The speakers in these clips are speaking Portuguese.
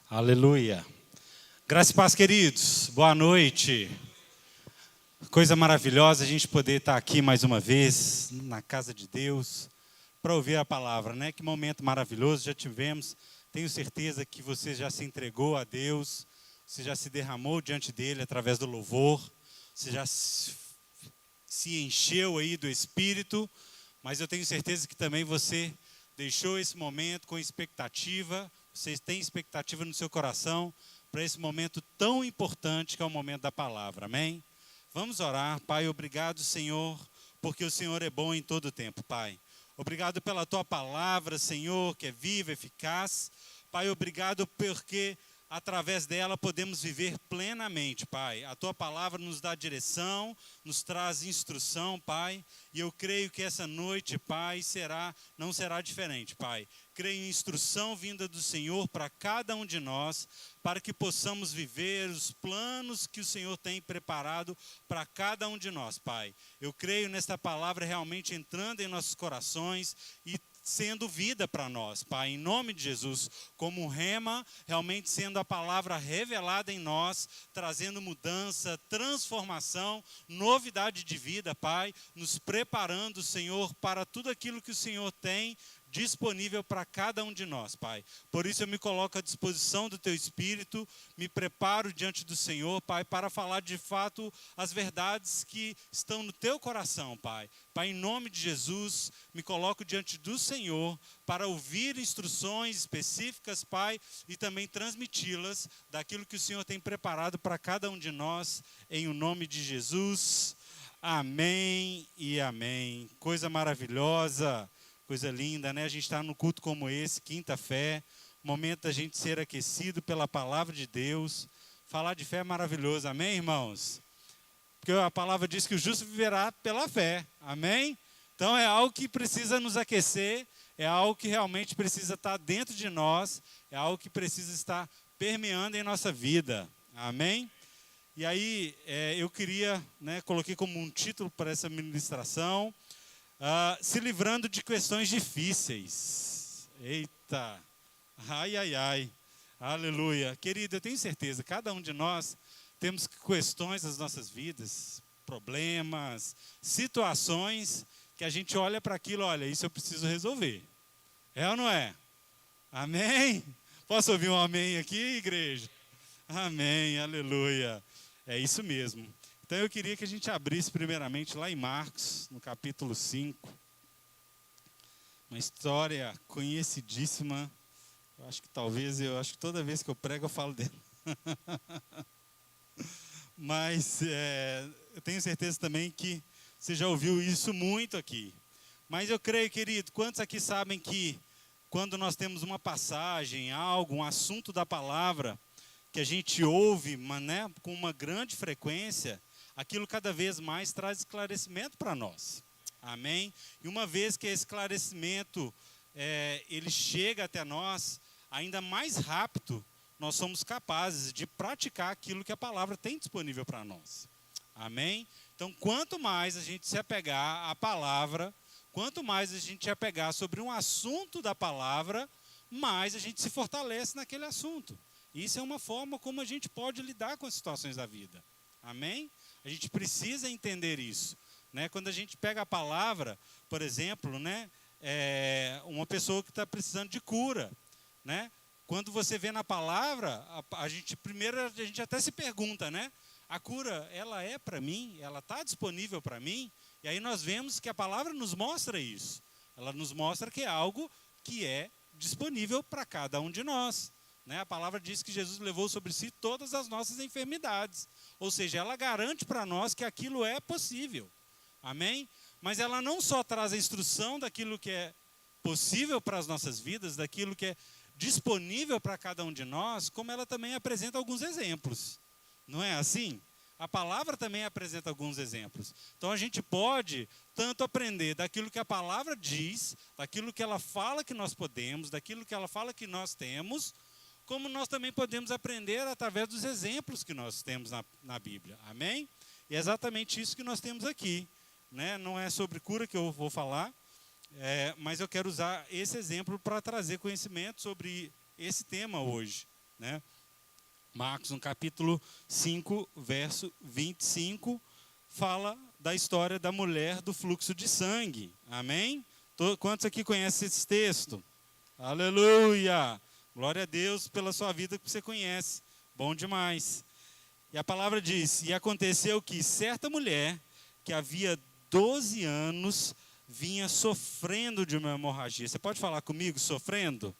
Aleluia. Graça e paz, queridos. Boa noite. Coisa maravilhosa a gente poder estar aqui mais uma vez, na casa de Deus, para ouvir a palavra, né? Que momento maravilhoso já tivemos. Tenho certeza que você já se entregou a Deus, você já se derramou diante dele através do louvor, você já se encheu aí do Espírito, mas eu tenho certeza que também você deixou esse momento com expectativa. Você tem expectativa no seu coração para esse momento tão importante que é o momento da palavra, amém? Vamos orar. Pai, obrigado, Senhor, porque o Senhor é bom em todo o tempo, Pai. Obrigado pela Tua palavra, Senhor, que é viva, eficaz. Pai, obrigado porque através dela podemos viver plenamente, Pai. A Tua palavra nos dá direção, nos traz instrução, Pai. E eu creio que essa noite, Pai, não será diferente, Pai. Creio em instrução vinda do Senhor para cada um de nós, para que possamos viver os planos que o Senhor tem preparado para cada um de nós, Pai. Eu creio nesta palavra realmente entrando em nossos corações e sendo vida para nós, Pai, em nome de Jesus, como um rema, realmente sendo a palavra revelada em nós, trazendo mudança, transformação, novidade de vida, Pai, nos preparando, Senhor, para tudo aquilo que o Senhor tem disponível para cada um de nós, Pai. Por isso eu me coloco à disposição do Teu Espírito, me preparo diante do Senhor, Pai, para falar de fato as verdades que estão no Teu coração, Pai. Pai, em nome de Jesus, me coloco diante do Senhor para ouvir instruções específicas, Pai, e também transmiti-las daquilo que o Senhor tem preparado para cada um de nós, em o nome de Jesus. Amém e amém. Coisa maravilhosa. Coisa linda, né? A gente está num culto como esse, quinta-fé, momento da gente ser aquecido pela palavra de Deus. Falar de fé é maravilhoso, amém, irmãos? Porque a palavra diz que o justo viverá pela fé, amém? Então é algo que precisa nos aquecer, é algo que realmente precisa estar dentro de nós, é algo que precisa estar permeando em nossa vida, amém? E aí eu queria, coloquei como um título para essa ministração, se livrando de questões difíceis. Eita, ai, ai, ai, aleluia. Querido, eu tenho certeza, cada um de nós temos questões nas nossas vidas, problemas, situações que a gente olha para aquilo, olha, isso eu preciso resolver. É ou não é? Amém? Posso ouvir um amém aqui, igreja? Amém, aleluia. É isso mesmo. Então eu queria que a gente abrisse primeiramente lá em Marcos, no capítulo 5. Uma história conhecidíssima. Eu acho que toda vez que eu prego eu falo dela. Mas eu tenho certeza também que você já ouviu isso muito aqui. Mas eu creio, querido, quantos aqui sabem que quando nós temos uma passagem, algo, um assunto da palavra, que a gente ouve, com uma grande frequência, aquilo cada vez mais traz esclarecimento para nós. Amém? E uma vez que esse esclarecimento ele chega até nós, ainda mais rápido, nós somos capazes de praticar aquilo que a palavra tem disponível para nós. Amém? Então, quanto mais a gente se apegar à palavra, quanto mais a gente se apegar sobre um assunto da palavra, mais a gente se fortalece naquele assunto. Isso é uma forma como a gente pode lidar com as situações da vida. Amém? A gente precisa entender isso. Quando a gente pega a palavra, por exemplo, uma pessoa que está precisando de cura. Quando você vê na palavra, a gente até se pergunta, a cura, ela é para mim? Ela está disponível para mim? E aí nós vemos que a palavra nos mostra isso. Ela nos mostra que é algo que é disponível para cada um de nós. A palavra diz que Jesus levou sobre si todas as nossas enfermidades. Ou seja, ela garante para nós que aquilo é possível. Amém? Mas ela não só traz a instrução daquilo que é possível para as nossas vidas, daquilo que é disponível para cada um de nós, como ela também apresenta alguns exemplos. Não é assim? A palavra também apresenta alguns exemplos. Então a gente pode tanto aprender daquilo que a palavra diz, daquilo que ela fala que nós podemos, daquilo que ela fala que nós temos, como nós também podemos aprender através dos exemplos que nós temos na Bíblia. Amém? E é exatamente isso que nós temos aqui. Não é sobre cura que eu vou falar, mas eu quero usar esse exemplo para trazer conhecimento sobre esse tema hoje. né? Marcos, no capítulo 5, verso 25, fala da história da mulher do fluxo de sangue. Amém? Quantos aqui conhecem esse texto? Aleluia! Glória a Deus pela sua vida que você conhece. Bom demais. E a palavra diz, e aconteceu que certa mulher, que havia 12 anos, vinha sofrendo de uma hemorragia. Você pode falar comigo, sofrendo?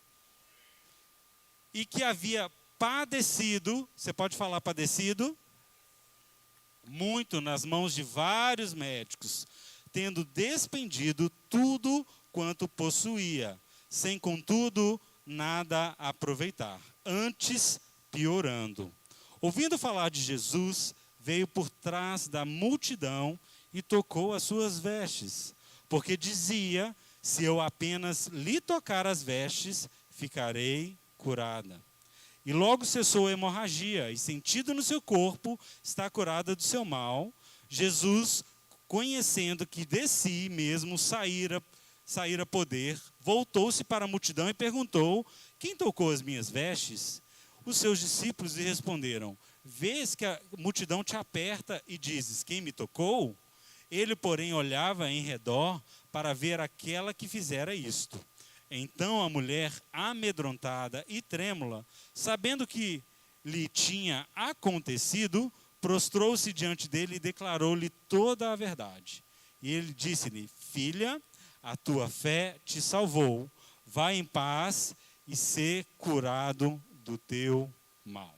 E que havia padecido, você pode falar padecido? Muito nas mãos de vários médicos, tendo despendido tudo quanto possuía, sem contudo nada aproveitar, antes piorando. Ouvindo falar de Jesus, veio por trás da multidão e tocou as suas vestes, porque dizia, se eu apenas lhe tocar as vestes, ficarei curada. E logo cessou a hemorragia, e sentindo no seu corpo, está curada do seu mal. Jesus, conhecendo que de si mesmo saíra poder, voltou-se para a multidão e perguntou, quem tocou as minhas vestes? Os seus discípulos lhe responderam, vês que a multidão te aperta e dizes, quem me tocou? Ele, porém, olhava em redor para ver aquela que fizera isto. Então a mulher, amedrontada e trêmula, sabendo que lhe tinha acontecido, prostrou-se diante dele e declarou-lhe toda a verdade. E ele disse-lhe, filha, a tua fé te salvou, vai em paz e ser curado do teu mal.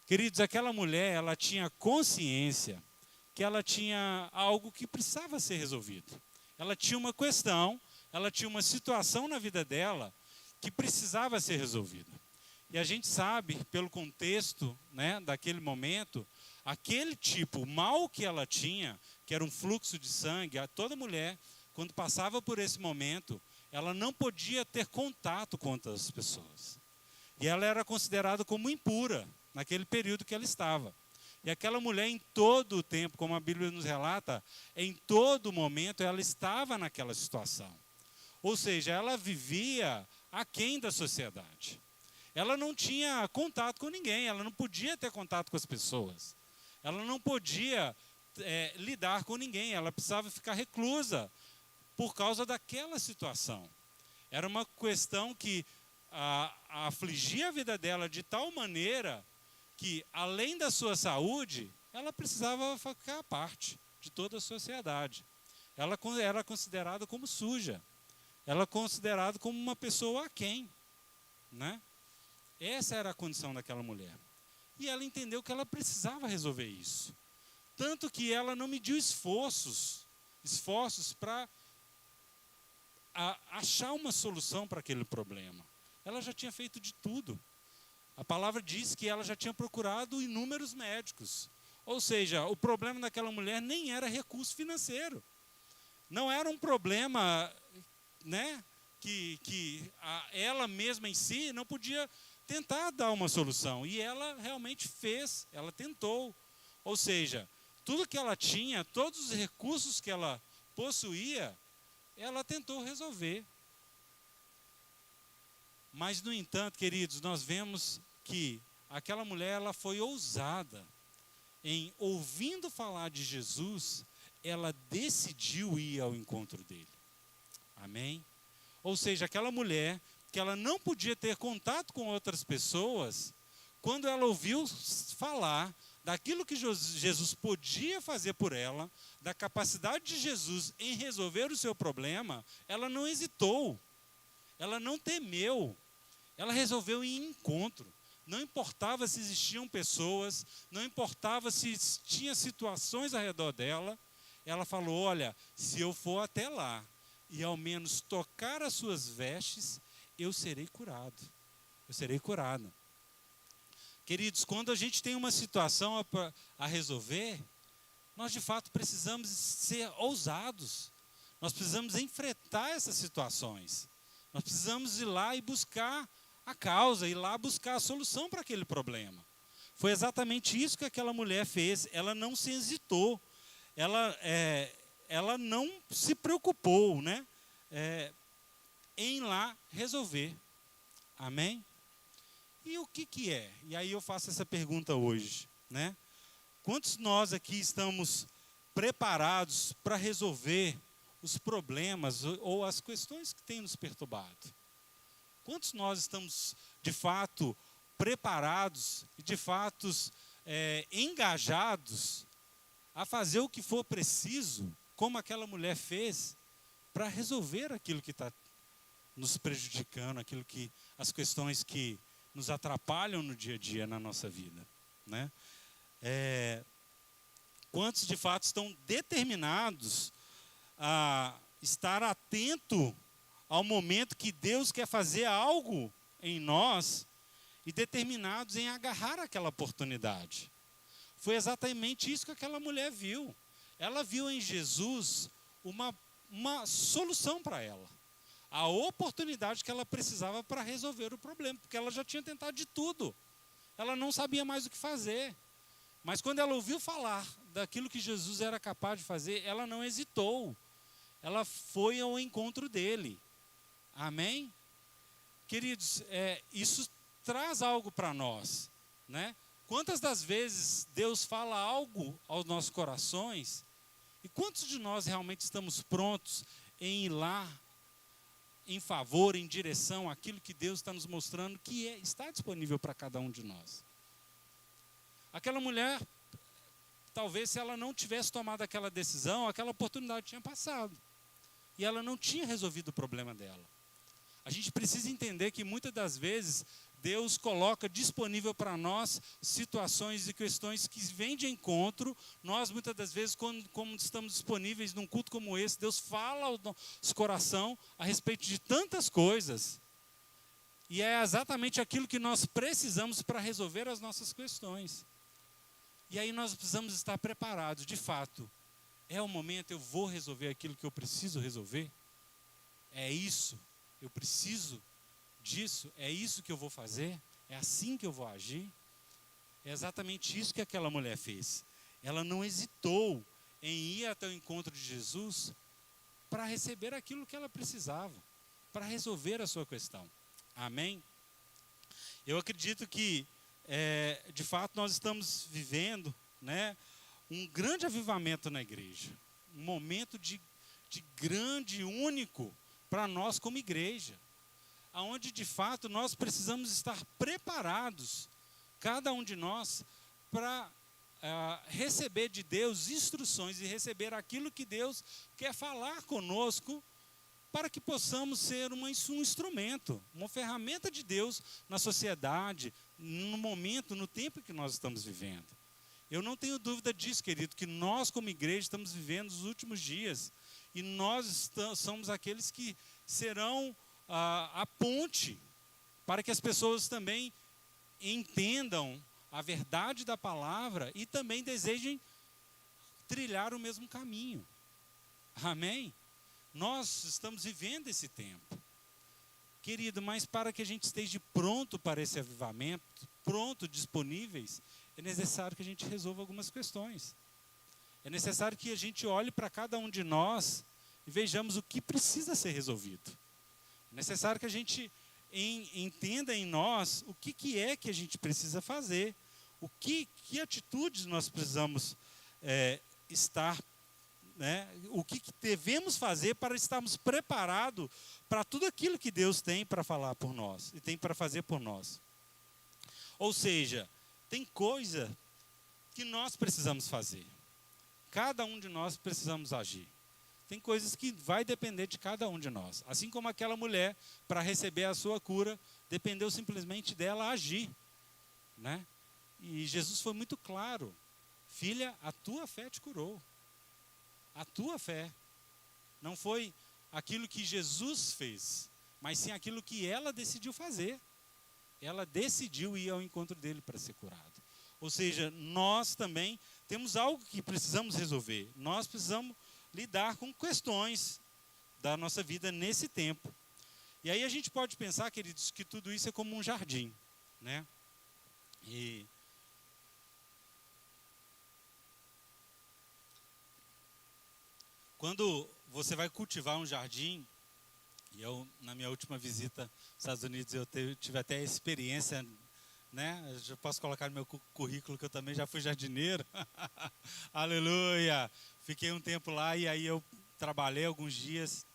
Queridos, aquela mulher, ela tinha consciência que ela tinha algo que precisava ser resolvido. Ela tinha uma questão, ela tinha uma situação na vida dela que precisava ser resolvida. E a gente sabe, pelo contexto, né, daquele momento, aquele tipo, o mal que ela tinha, que era um fluxo de sangue, toda mulher, quando passava por esse momento, ela não podia ter contato com outras pessoas. E ela era considerada como impura, naquele período que ela estava. E aquela mulher, em todo o tempo, como a Bíblia nos relata, em todo momento ela estava naquela situação. Ou seja, ela vivia aquém da sociedade. Ela não tinha contato com ninguém, ela não podia ter contato com as pessoas. Ela não podia lidar com ninguém, ela precisava ficar reclusa por causa daquela situação. Era uma questão que afligia a vida dela de tal maneira que, além da sua saúde, ela precisava ficar à parte de toda a sociedade. Ela era considerada como suja. Ela era considerada como uma pessoa aquém, né? Essa era a condição daquela mulher. E ela entendeu que ela precisava resolver isso. Tanto que ela não mediu esforços para achar uma solução para aquele problema. Ela já tinha feito de tudo. A palavra diz que ela já tinha procurado inúmeros médicos. Ou seja, o problema daquela mulher nem era recurso financeiro. Não era um problema, né, que ela mesma em si não podia tentar dar uma solução. E ela realmente fez, ela tentou. Ou seja, tudo que ela tinha, todos os recursos que ela possuía, ela tentou resolver. Mas, no entanto, queridos, nós vemos que aquela mulher, ela foi ousada em, ouvindo falar de Jesus, ela decidiu ir ao encontro dele. Amém? Ou seja, aquela mulher que ela não podia ter contato com outras pessoas, quando ela ouviu falar daquilo que Jesus podia fazer por ela, da capacidade de Jesus em resolver o seu problema, ela não hesitou, ela não temeu, ela resolveu ir em encontro. Não importava se existiam pessoas, não importava se tinha situações ao redor dela, ela falou, olha, se eu for até lá e ao menos tocar as suas vestes, eu serei curado, eu serei curada. Queridos, quando a gente tem uma situação a resolver, nós de fato precisamos ser ousados, nós precisamos enfrentar essas situações, nós precisamos ir lá e buscar a causa, ir lá buscar a solução para aquele problema. Foi exatamente isso que aquela mulher fez, ela não se hesitou, ela não se preocupou, né, em lá resolver. Amém? E o que que é? E aí eu faço essa pergunta hoje, né? Quantos nós aqui estamos preparados para resolver os problemas ou as questões que têm nos perturbado? Quantos nós estamos, de fato, preparados e, de fato, engajados a fazer o que for preciso, como aquela mulher fez, para resolver aquilo que está nos prejudicando, as questões que nos atrapalham no dia a dia na nossa vida, né? Quantos de fato estão determinados a estar atento ao momento que Deus quer fazer algo em nós e determinados em agarrar aquela oportunidade? Foi exatamente isso que aquela mulher viu. Ela viu em Jesus uma solução para ela. A oportunidade que ela precisava para resolver o problema, porque ela já tinha tentado de tudo. Ela não sabia mais o que fazer. Mas quando ela ouviu falar daquilo que Jesus era capaz de fazer, ela não hesitou. Ela foi ao encontro dele. Amém? Queridos, isso traz algo para nós, né? Quantas das vezes Deus fala algo aos nossos corações e quantos de nós realmente estamos prontos em ir lá em favor, em direção àquilo que Deus está nos mostrando que está disponível para cada um de nós? Aquela mulher, talvez se ela não tivesse tomado aquela decisão, aquela oportunidade tinha passado. E ela não tinha resolvido o problema dela. A gente precisa entender que muitas das vezes Deus coloca disponível para nós situações e questões que vêm de encontro. Nós, muitas das vezes, como estamos disponíveis num culto como esse, Deus fala ao nosso coração a respeito de tantas coisas. E é exatamente aquilo que nós precisamos para resolver as nossas questões. E aí nós precisamos estar preparados, de fato. É o momento, eu vou resolver aquilo que eu preciso resolver? É isso, eu preciso disso? É isso que eu vou fazer? É assim que eu vou agir? É exatamente isso que aquela mulher fez. Ela não hesitou em ir até o encontro de Jesus para receber aquilo que ela precisava, para resolver a sua questão. Amém? Eu acredito que, de fato, nós estamos vivendo, né, um grande avivamento na igreja. Um momento de grande, único para nós como igreja. Onde, de fato, nós precisamos estar preparados, cada um de nós, para receber de Deus instruções e receber aquilo que Deus quer falar conosco, para que possamos ser um instrumento, uma ferramenta de Deus na sociedade, no momento, no tempo que nós estamos vivendo. Eu não tenho dúvida disso, querido, que nós como igreja estamos vivendo os últimos dias, e nós somos aqueles que serão a ponte para que as pessoas também entendam a verdade da palavra e também desejem trilhar o mesmo caminho. Amém? Nós estamos vivendo esse tempo. Querido, mas para que a gente esteja pronto para esse avivamento, pronto, disponíveis, é necessário que a gente resolva algumas questões. É necessário que a gente olhe para cada um de nós e vejamos o que precisa ser resolvido. É necessário que a gente entenda em nós o que é que a gente precisa fazer, que atitudes nós precisamos estar, né, o que devemos fazer para estarmos preparados para tudo aquilo que Deus tem para falar por nós e tem para fazer por nós. Ou seja, tem coisa que nós precisamos fazer. Cada um de nós precisamos agir. Tem coisas que vai depender de cada um de nós. Assim como aquela mulher, para receber a sua cura, dependeu simplesmente dela agir, né? E Jesus foi muito claro. Filha, a tua fé te curou. A tua fé. Não foi aquilo que Jesus fez, mas sim aquilo que ela decidiu fazer. Ela decidiu ir ao encontro dele para ser curado. Ou seja, nós também temos algo que precisamos resolver. Nós precisamos lidar com questões da nossa vida nesse tempo. E aí a gente pode pensar, queridos, que tudo isso é como um jardim, né? E quando você vai cultivar um jardim, e eu, na minha última visita aos Estados Unidos, eu tive até a experiência né? Eu já posso colocar no meu currículo que eu também já fui jardineiro. Aleluia! Fiquei um tempo lá e aí eu trabalhei alguns dias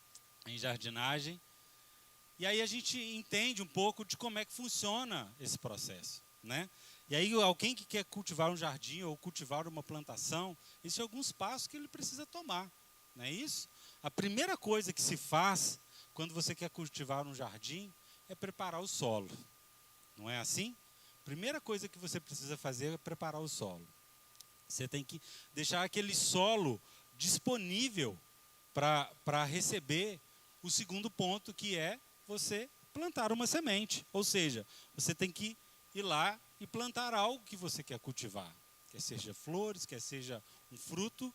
em jardinagem. E aí a gente entende um pouco de como é que funciona esse processo, né? E aí alguém que quer cultivar um jardim ou cultivar uma plantação, existem alguns passos que ele precisa tomar, não é isso? A primeira coisa que se faz quando você quer cultivar um jardim é preparar o solo, não é assim? Primeira coisa que você precisa fazer é preparar o solo. Você tem que deixar aquele solo disponível para receber o segundo ponto, que é você plantar uma semente. Ou seja, você tem que ir lá e plantar algo que você quer cultivar. Quer seja flores, quer seja um fruto,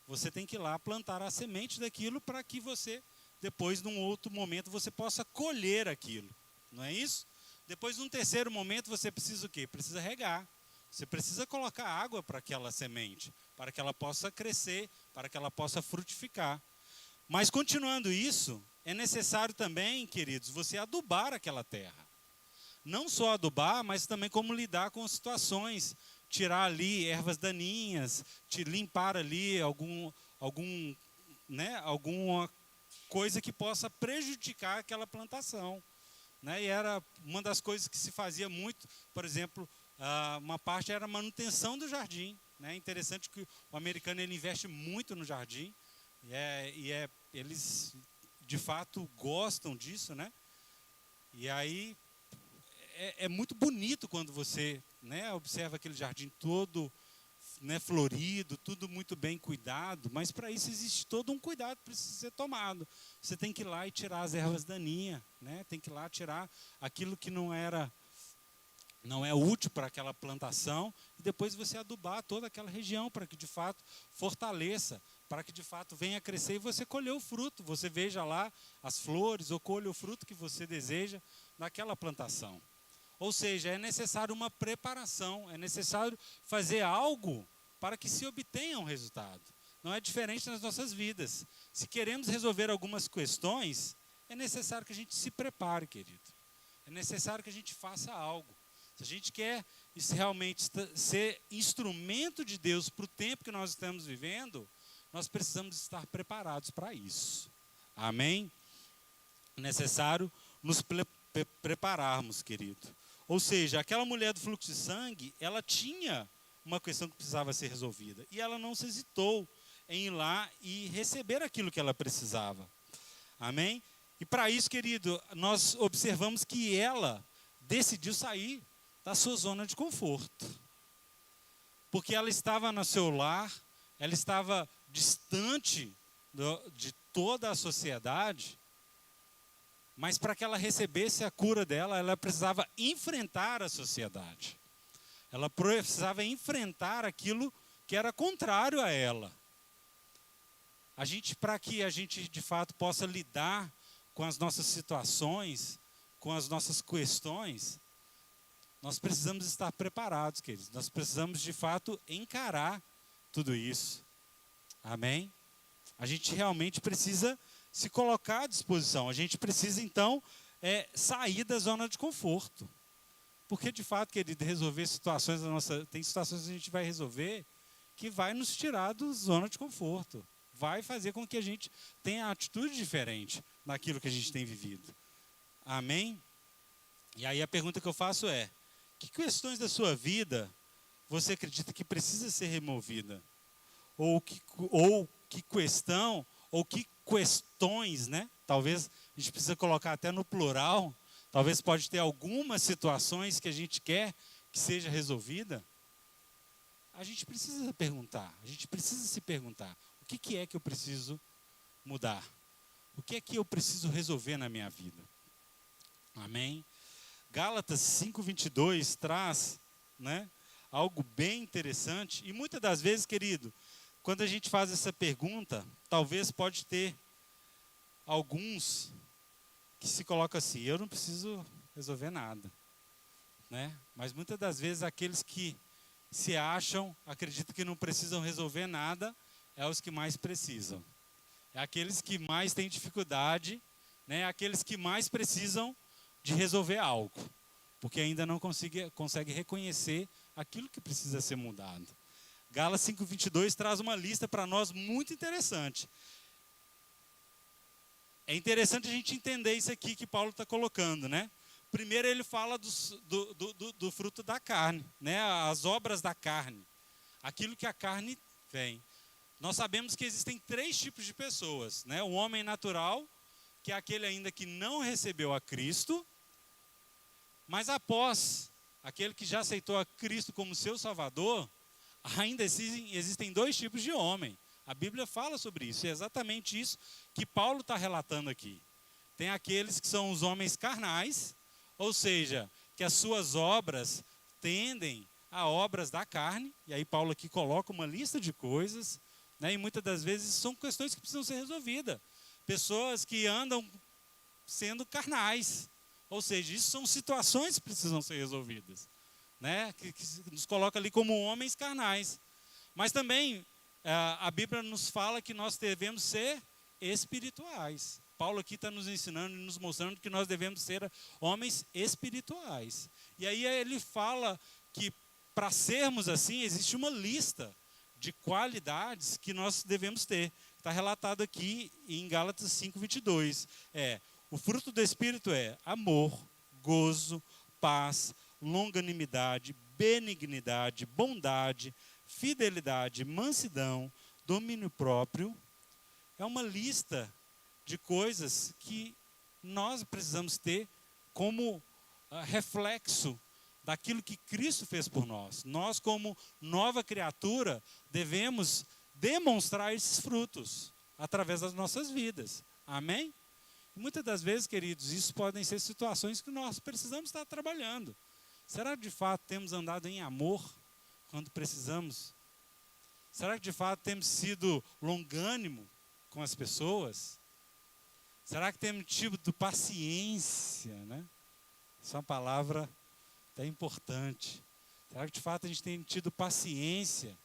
você tem que ir lá plantar a semente daquilo para que você, depois, num outro momento, você possa colher aquilo. Não é isso? Depois, num terceiro momento, você precisa o quê? Precisa regar. Você precisa colocar água para aquela semente, para que ela possa crescer, para que ela possa frutificar. Mas, continuando isso, é necessário também, queridos, você adubar aquela terra. Não só adubar, mas também como lidar com situações. Tirar ali ervas daninhas, limpar ali alguma coisa que possa prejudicar aquela plantação. Né? E era uma das coisas que se fazia muito, por exemplo, uma parte era a manutenção do jardim. Né? É interessante que o americano ele investe muito no jardim, eles de fato gostam disso, né? E aí é muito bonito quando você, né, observa aquele jardim todo, né, florido, tudo muito bem cuidado, mas para isso existe todo um cuidado que precisa ser tomado. Você tem que ir lá e tirar as ervas daninhas, né? Tem que ir lá tirar aquilo que não é útil para aquela plantação, e depois você adubar toda aquela região para que de fato fortaleça, para que de fato venha a crescer e você colher o fruto. Você veja lá as flores ou colha o fruto que você deseja naquela plantação. Ou seja, é necessário uma preparação, é necessário fazer algo para que se obtenha um resultado. Não é diferente nas nossas vidas. Se queremos resolver algumas questões, é necessário que a gente se prepare, querido. É necessário que a gente faça algo. Se a gente quer realmente ser instrumento de Deus para o tempo que nós estamos vivendo, nós precisamos estar preparados para isso. Amém? É necessário nos prepararmos, querido. Ou seja, aquela mulher do fluxo de sangue, ela tinha uma questão que precisava ser resolvida. E ela não se hesitou em ir lá e receber aquilo que ela precisava. Amém? E para isso, querido, nós observamos que ela decidiu sair da sua zona de conforto. Porque ela estava no seu lar, ela estava distante de toda a sociedade, mas para que ela recebesse a cura dela, ela precisava enfrentar a sociedade. Ela precisava enfrentar aquilo que era contrário a ela. Para que a gente de fato possa lidar com as nossas situações, com as nossas questões, nós precisamos estar preparados, queridos. Nós precisamos de fato encarar tudo isso. Amém? A gente realmente precisa se colocar à disposição. A gente precisa, então, sair da zona de conforto. Porque, de fato, querido, resolver situações tem situações que a gente vai resolver que vai nos tirar da zona de conforto. Vai fazer com que a gente tenha atitude diferente naquilo que a gente tem vivido. Amém? E aí a pergunta que eu faço é: que questões da sua vida você acredita que precisa ser removida? Ou que questão, ou que questões, né? Talvez a gente precisa colocar até no plural. Talvez pode ter algumas situações que a gente quer que seja resolvida. A gente precisa perguntar, a gente precisa se perguntar: o que é que eu preciso mudar? O que é que eu preciso resolver na minha vida? Amém? Gálatas 5:22 traz, né, algo bem interessante. E muitas das vezes, querido, quando a gente faz essa pergunta, talvez pode ter alguns que se colocam assim: eu não preciso resolver nada. Né? Mas muitas das vezes aqueles que se acham, acreditam que não precisam resolver nada, é os que mais precisam. É aqueles que mais têm dificuldade, né? Aqueles que mais precisam de resolver algo. porque ainda não consegue reconhecer aquilo que precisa ser mudado. Gálatas 5:22 traz uma lista para nós muito interessante. É interessante a gente entender isso aqui que Paulo está colocando, né? Primeiro ele fala do fruto da carne, né? As obras da carne, aquilo que a carne vem. Nós sabemos que existem 3 tipos de pessoas, né? O homem natural, que é aquele ainda que não recebeu a Cristo, mas após aquele que já aceitou a Cristo como seu Salvador, ainda existem 2 tipos de homem. A Bíblia fala sobre isso, é exatamente isso que Paulo está relatando aqui. Tem aqueles que são os homens carnais, ou seja, que as suas obras tendem a obras da carne, e aí Paulo aqui coloca uma lista de coisas, né, e muitas das vezes são questões que precisam ser resolvidas. Pessoas que andam sendo carnais, ou seja, isso são situações que precisam ser resolvidas, né, que nos coloca ali como homens carnais. Mas também a Bíblia nos fala que nós devemos ser espirituais. Paulo aqui está nos ensinando e nos mostrando que nós devemos ser homens espirituais. E aí ele fala que para sermos assim, existe uma lista de qualidades que nós devemos ter. Está relatado aqui em Gálatas 5:22. O fruto do Espírito é amor, gozo, paz, longanimidade, benignidade, bondade, fidelidade, mansidão, domínio próprio. É uma lista de coisas que nós precisamos ter como reflexo daquilo que Cristo fez por nós. Nós, como nova criatura, devemos demonstrar esses frutos através das nossas vidas. Amém? E muitas das vezes, queridos, isso podem ser situações que nós precisamos estar trabalhando. Será que de fato temos andado em amor quando precisamos? Será que de fato temos sido longânimo com as pessoas? Será que temos tido paciência, né? Essa é uma palavra até importante. Será que de fato a gente tem tido paciência?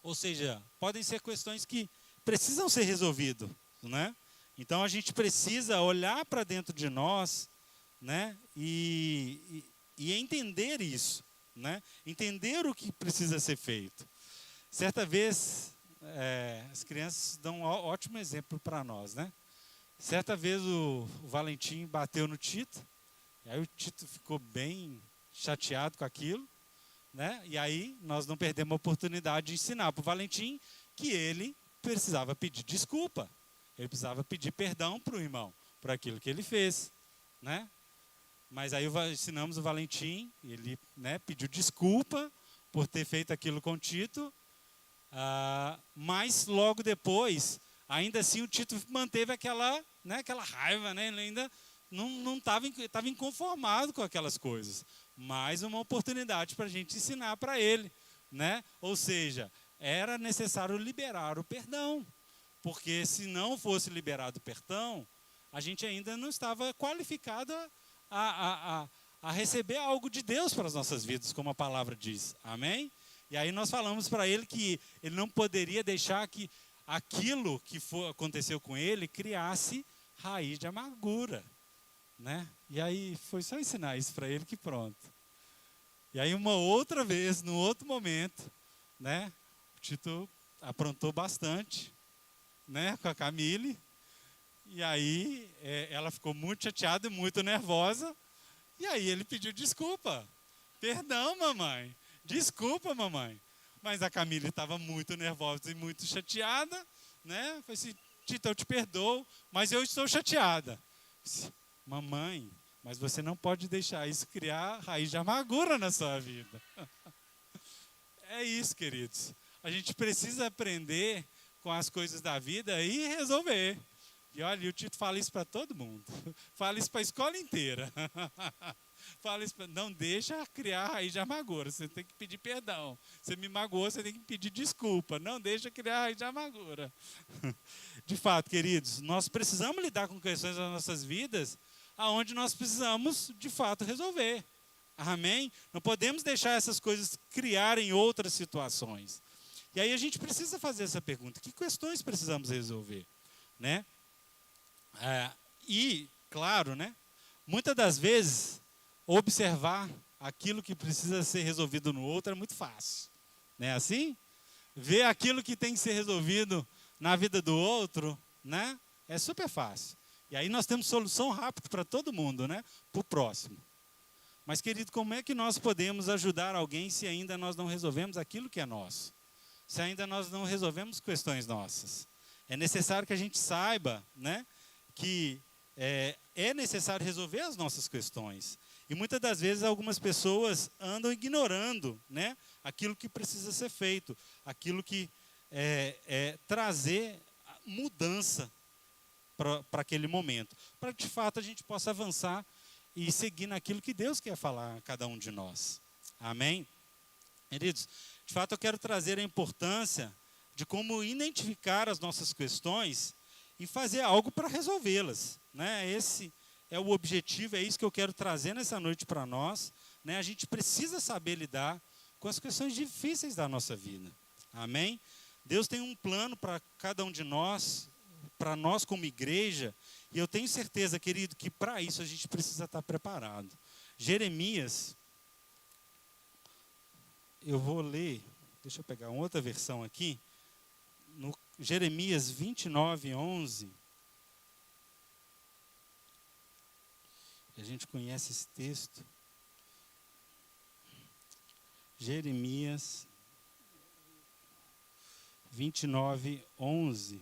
Ou seja, podem ser questões que precisam ser resolvidas, né? Então a gente precisa olhar para dentro de nós, né? E entender isso, né? Entender o que precisa ser feito. Certa vez, as crianças dão um ótimo exemplo para nós, né? Certa vez o Valentim bateu no Tito, e aí o Tito ficou bem chateado com aquilo, né? E aí nós não perdemos a oportunidade de ensinar para o Valentim que ele precisava pedir desculpa, ele precisava pedir perdão para o irmão por aquilo que ele fez, né? Mas aí ensinamos o Valentim, ele, né, pediu desculpa por ter feito aquilo com o Tito, mas logo depois, ainda assim o Tito manteve aquela raiva, né? Ele ainda não estava inconformado com aquelas coisas. Mais uma oportunidade para a gente ensinar para ele, né? Ou seja, era necessário liberar o perdão, porque se não fosse liberado o perdão, a gente ainda não estava qualificado a receber algo de Deus para as nossas vidas, como a palavra diz. Amém? E aí nós falamos para ele que ele não poderia deixar que aquilo que aconteceu com ele criasse raiz de amargura, né? E aí foi só ensinar isso para ele que pronto. E aí uma outra vez, num outro momento, né? O Tito aprontou bastante, né? Com a Camille. E aí ela ficou muito chateada e muito nervosa. E aí ele pediu desculpa. Perdão, mamãe. Desculpa, mamãe. Mas a Camille estava muito nervosa e muito chateada, né? Falei assim, Tito, eu te perdoo, mas eu estou chateada. Disse, mamãe, mas você não pode deixar isso criar raiz de amargura na sua vida. É isso, queridos. A gente precisa aprender com as coisas da vida e resolver. E olha, o Tito fala isso para todo mundo. Fala isso para a escola inteira. Fala isso não deixa criar raiz de amargura. Você tem que pedir perdão. Você me magoou, você tem que pedir desculpa. Não deixa criar raiz de amargura. De fato, queridos, nós precisamos lidar com questões das nossas vidas aonde nós precisamos, de fato, resolver. Amém? Não podemos deixar essas coisas criarem outras situações. E aí a gente precisa fazer essa pergunta. Que questões precisamos resolver? Né? E, claro, né? Muitas das vezes, observar aquilo que precisa ser resolvido no outro é muito fácil. Não é assim? Ver aquilo que tem que ser resolvido na vida do outro, né? É super fácil. E aí nós temos solução rápida para todo mundo, né? Para o próximo. Mas, querido, como é que nós podemos ajudar alguém se ainda nós não resolvemos aquilo que é nosso? Se ainda nós não resolvemos questões nossas? É necessário que a gente saiba, né? Que é necessário resolver as nossas questões. E muitas das vezes algumas pessoas andam ignorando, né, aquilo que precisa ser feito, aquilo que trazer mudança para aquele momento, para que de fato a gente possa avançar e seguir naquilo que Deus quer falar a cada um de nós. Amém? Queridos, de fato eu quero trazer a importância de como identificar as nossas questões e fazer algo para resolvê-las, né? Esse é o objetivo, é isso que eu quero trazer nessa noite para nós, né? A gente precisa saber lidar com as questões difíceis da nossa vida. Amém? Deus tem um plano para cada um de nós, para nós como igreja, e eu tenho certeza, querido, que para isso a gente precisa estar preparado. Jeremias, eu vou ler, deixa eu pegar uma outra versão aqui, no Jeremias 29:11, a gente conhece esse texto. Jeremias 29:11.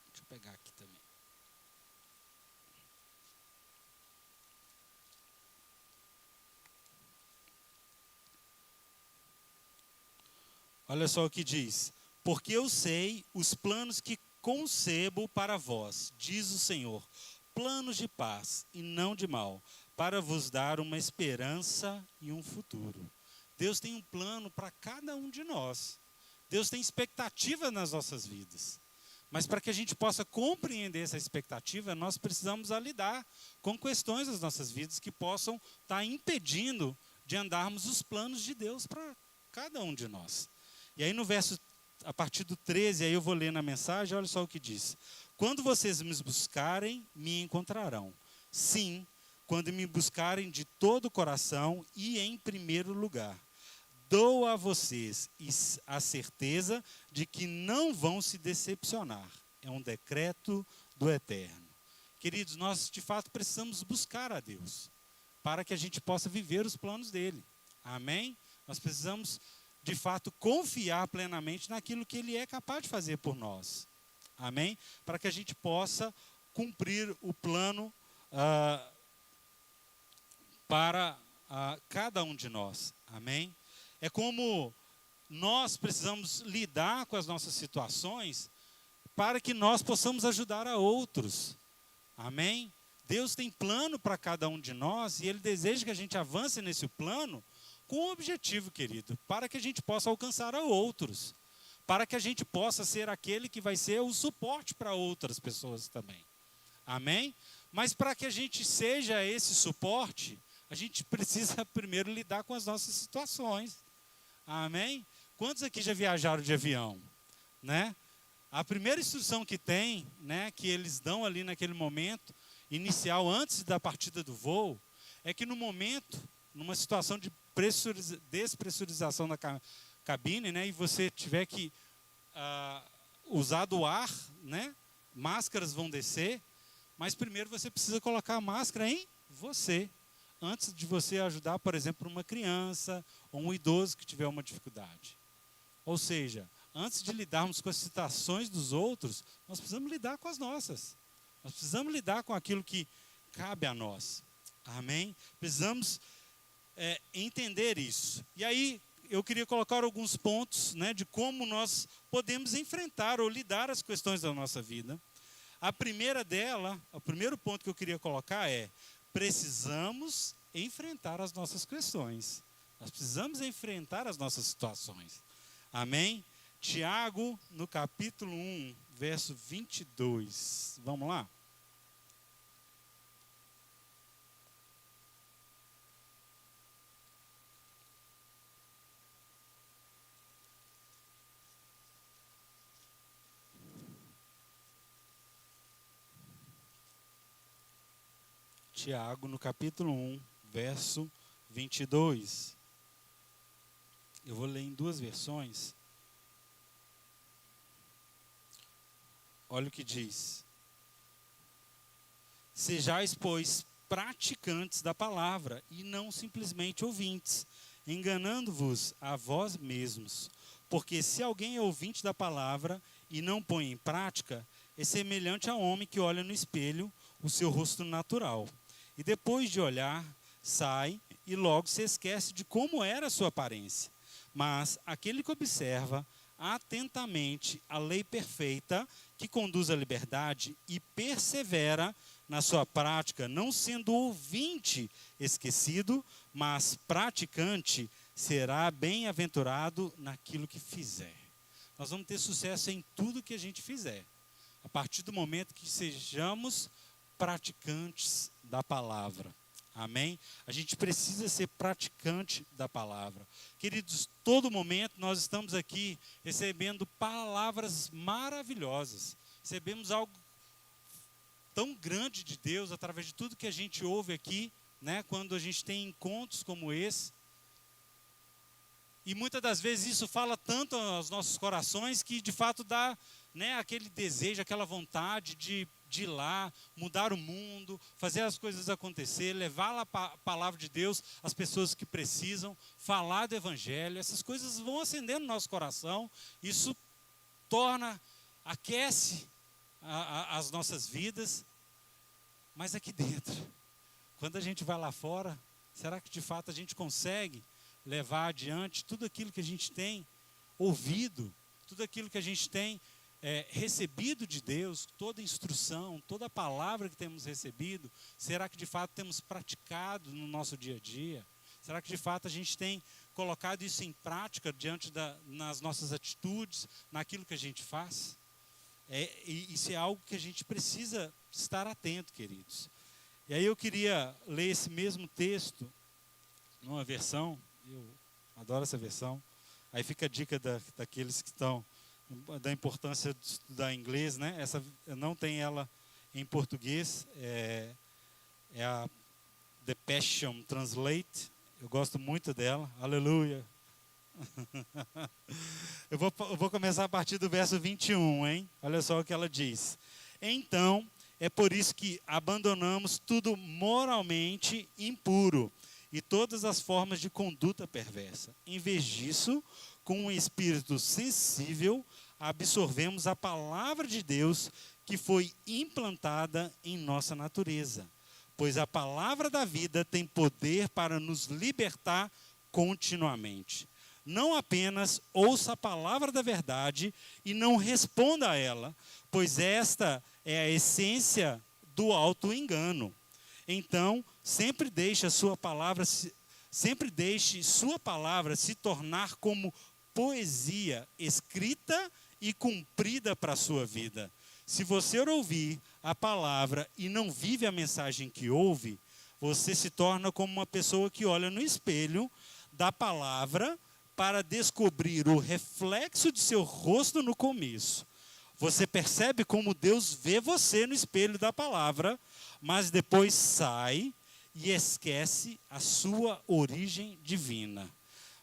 Deixa eu pegar aqui também. Olha só o que diz: porque eu sei os planos que concebo para vós, diz o Senhor, planos de paz e não de mal, para vos dar uma esperança e um futuro. Deus tem um plano para cada um de nós. Deus tem expectativa nas nossas vidas. Mas para que a gente possa compreender essa expectativa, nós precisamos lidar com questões das nossas vidas que possam estar impedindo de andarmos os planos de Deus para cada um de nós. E aí no verso, a partir do 13, aí eu vou ler na mensagem, olha só o que diz. Quando vocês me buscarem, me encontrarão. Sim, quando me buscarem de todo o coração e em primeiro lugar. Dou a vocês a certeza de que não vão se decepcionar. É um decreto do Eterno. Queridos, nós de fato precisamos buscar a Deus para que a gente possa viver os planos dele. Amém? Nós precisamos de fato confiar plenamente naquilo que ele é capaz de fazer por nós. Amém? Para que a gente possa cumprir o plano para cada um de nós. Amém? É como nós precisamos lidar com as nossas situações para que nós possamos ajudar a outros. Amém? Deus tem plano para cada um de nós e Ele deseja que a gente avance nesse plano com um objetivo, querido, para que a gente possa alcançar a outros, para que a gente possa ser aquele que vai ser o suporte para outras pessoas também. Amém? Mas para que a gente seja esse suporte, a gente precisa primeiro lidar com as nossas situações. Amém? Quantos aqui já viajaram de avião? Né? A primeira instrução que tem, né, que eles dão ali naquele momento inicial, antes da partida do voo, é que no momento, numa situação de despressurização da cabine, né, e você tiver que usar do ar, né, máscaras vão descer, mas primeiro você precisa colocar a máscara em você, antes de você ajudar, por exemplo, uma criança ou um idoso que tiver uma dificuldade. Ou seja, antes de lidarmos com as situações dos outros, nós precisamos lidar com as nossas. Nós precisamos lidar com aquilo que cabe a nós. Amém? Precisamos entender isso. E aí, eu queria colocar alguns pontos, né, de como nós podemos enfrentar ou lidar as questões da nossa vida. A primeira dela, o primeiro ponto que eu queria colocar é: precisamos enfrentar as nossas questões. Nós precisamos enfrentar as nossas situações. Amém? Tiago, no capítulo 1, verso 22. Vamos lá? Tiago, no capítulo 1, verso 22. Eu vou ler em duas versões. Olha o que diz. Sejais, pois, praticantes da palavra e não simplesmente ouvintes, enganando-vos a vós mesmos. Porque se alguém é ouvinte da palavra e não põe em prática, é semelhante a homem que olha no espelho o seu rosto natural. E depois de olhar, sai e logo se esquece de como era a sua aparência. Mas aquele que observa atentamente a lei perfeita, que conduz à liberdade e persevera na sua prática, não sendo ouvinte esquecido, mas praticante, será bem-aventurado naquilo que fizer. Nós vamos ter sucesso em tudo que a gente fizer, a partir do momento que sejamos praticantes da palavra. Amém? A gente precisa ser praticante da palavra. Queridos, todo momento nós estamos aqui recebendo palavras maravilhosas. Recebemos algo tão grande de Deus através de tudo que a gente ouve aqui, né? Quando a gente tem encontros como esse. E muitas das vezes isso fala tanto aos nossos corações que de fato dá, né, aquele desejo, aquela vontade de ir lá, mudar o mundo, fazer as coisas acontecer, levar a palavra de Deus às pessoas que precisam, falar do Evangelho. Essas coisas vão acendendo no nosso coração. Isso aquece as nossas vidas. Mas aqui dentro, quando a gente vai lá fora, será que de fato a gente consegue levar adiante tudo aquilo que a gente tem ouvido, tudo aquilo que a gente tem recebido de Deus, toda a instrução, toda a palavra que temos recebido? Será que de fato temos praticado no nosso dia a dia? Será que de fato a gente tem colocado isso em prática nas nossas atitudes, naquilo que a gente faz? Isso é algo que a gente precisa estar atento, queridos. E aí eu queria ler esse mesmo texto numa versão, eu adoro essa versão. Aí fica a dica daqueles que estão, da importância de estudar inglês, né? Essa não tem ela em português, é a The Passion Translate. Eu gosto muito dela, aleluia. Eu vou começar a partir do verso 21, hein? Olha só o que ela diz. Então, é por isso que abandonamos tudo moralmente impuro e todas as formas de conduta perversa. Em vez disso, com um espírito sensível, absorvemos a palavra de Deus que foi implantada em nossa natureza. Pois a palavra da vida tem poder para nos libertar continuamente. Não apenas ouça a palavra da verdade e não responda a ela, pois esta é a essência do auto-engano. Então, sempre deixe sua palavra se tornar como poesia escrita e cumprida para a sua vida. Se você ouvir a palavra e não vive a mensagem que ouve, você se torna como uma pessoa que olha no espelho da palavra para descobrir o reflexo de seu rosto no começo. Você percebe como Deus vê você no espelho da palavra, mas depois sai e esquece a sua origem divina.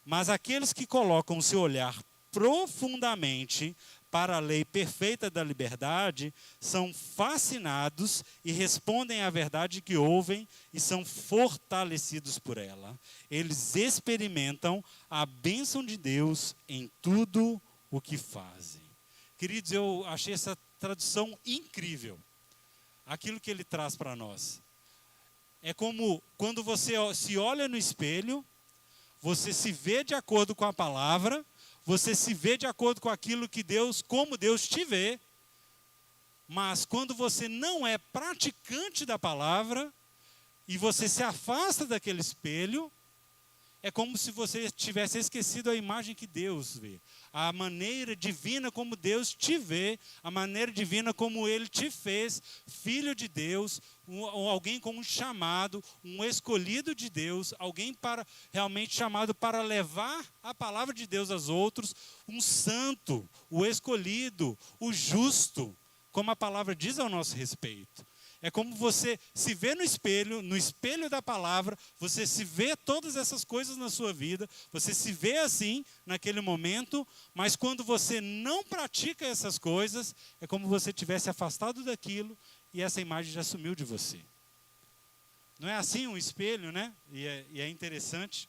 Mas aqueles que colocam seu olhar profundamente para a lei perfeita da liberdade são fascinados e respondem à verdade que ouvem e são fortalecidos por ela. Eles experimentam a bênção de Deus em tudo o que fazem. Queridos, eu achei essa tradução incrível. Aquilo que ele traz para nós. É como quando você se olha no espelho, você se vê de acordo com a palavra, você se vê de acordo com aquilo que como Deus te vê. Mas quando você não é praticante da palavra e você se afasta daquele espelho, é como se você tivesse esquecido a imagem que Deus vê. A maneira divina como Deus te vê, a maneira divina como Ele te fez, filho de Deus, alguém com um chamado, um escolhido de Deus, alguém realmente chamado para levar a palavra de Deus aos outros, um santo, o escolhido, o justo, como a palavra diz ao nosso respeito. É como você se vê no espelho da palavra, você se vê todas essas coisas na sua vida, você se vê assim naquele momento, mas quando você não pratica essas coisas, é como você tivesse afastado daquilo e essa imagem já sumiu de você. Não é assim um espelho, né? E é interessante.